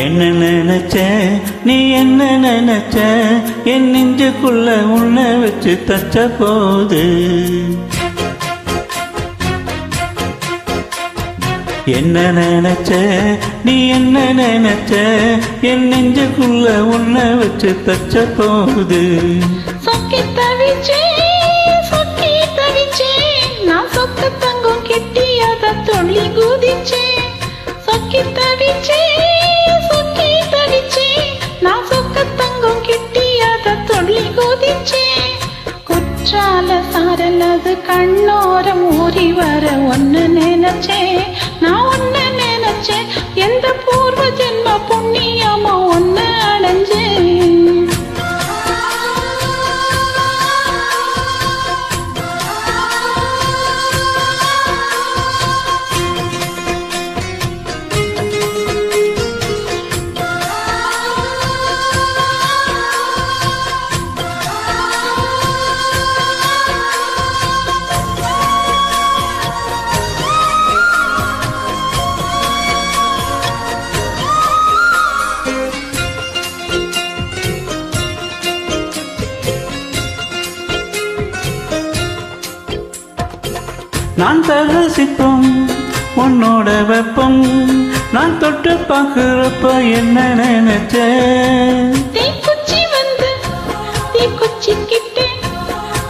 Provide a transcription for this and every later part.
என்ன நினைச்ச நீ என்ன நினைச்ச என் நெஞ்சுக்குள்ள உன்னை வச்சு தச்ச போது என்ன நினைச்ச நீ என்ன நினைச்ச என் நெஞ்சுக்குள்ள உன்னை வச்சு தச்ச போது சொக்கி தவிச்சே நான் சொக்க தங்கம் கெட்டி அத தொள்ளி குதிச்சே சொக்கி தவிச்சே நான் சொக்க தங்கம் கெட்டி அத தொள்ளி குதிச்சே குற்றால சாரல் அது கண்ணோரம் ஊறி வர ஒன்னு நினைச்சே நான் ஒன்னு நினைச்சேன் எந்த பூர்வ ஜென்ம புண்ணியமா ஒன்னு அடைஞ்சேன் நான் தரசிப்போம் உன்னோட வெப்பம் நான் தொட்டு பார்க்கிறப்ப என்ன நினைச்ச தீக்குச்சி வந்து தீக்குச்சி கிட்டே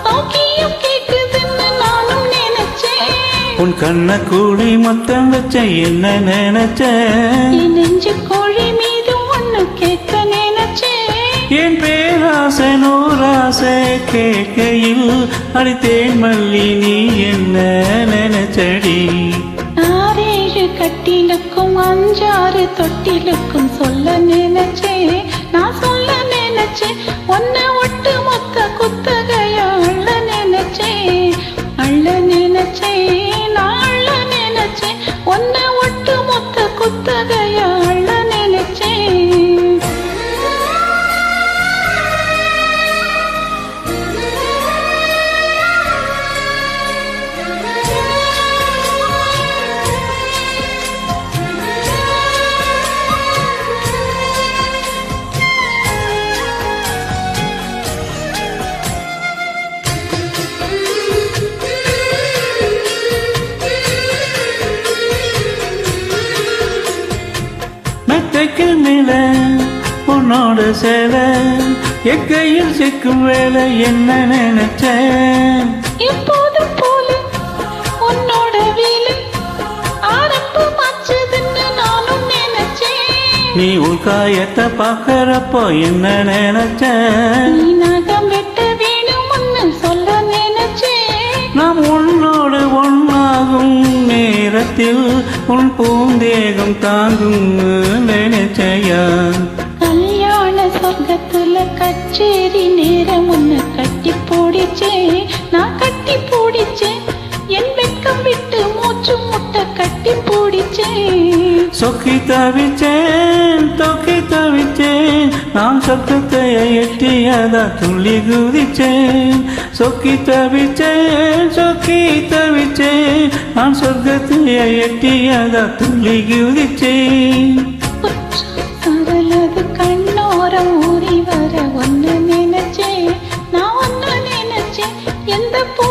சௌக்கியம் கேக்குதுன்னு நானும் நினைச்சேன் உன் கண்ண கூடி மொத்தம் வச்ச என்ன நினைச்ச என் நெஞ்சு கோழி மீது ஒன்னு கேட்க நினைச்சேன் என் பேராசை நூறாசை கேட்கையில் அடித்தேன் மல்லி நீ என்ன நினைச்சடி ஆறேழு கட்டிலுக்கும் அஞ்சாறு தொட்டிலுக்கும் சொல்ல நினைச்சேன் நான் சொல்ல நினைச்சேன் ஒன்ன ஒட்டு மொத்த குத்தகையா அள்ள நினைச்சேன் நான் அள்ள நினைச்சேன் ஒன்ன ஒட்டு மொத்த குத்தகையா அள்ள நினைச்சேன் மெத்தைக்கு மேல உன்னோட சேலை என் கையில் சிக்கும் வேலை என்ன நினைச்ச எப்போதும் போல உன்னோட வேலை ஆரம்பமாச்சதுன்னு நானும் நினைச்சேன் நீ உன் காயத்தை பார்க்கறப்போ என்ன நினைச்ச நீ நகம் வெட்ட வேணும்னு சொல்ல நினைச்சேன் நாம் உன்னோடு ஒன்னாகும் நேரத்தில் உன் பூந்தேகம் தாங்கும் நினைச்சையா கல்யாண சொர்க்கத்துல கச்சேரி நேரம் ஒன்னு கட்டி போடிச்சேன் நான் கட்டி போடிச்சேன் என் வெட்கம் விட்டு மூச்சு முட்டை கட்டி போடிச்சேன் சொக்கி தவிச்சேன் தொக்கி தவிச்சேன் நான் சொர்க்கத்தை எட்டியதா துள்ளி குதிச்சேன் சொக்கி தவிச்சேன் நான் சொர்க்கத்தை எட்டியதா துள்ளி குதிச்சேன் சரலது கண்ணோரம் ஊறி வர ஒன்னு நினைச்சேன் நான் ஒன்னு நினைச்சேன் எந்த பூ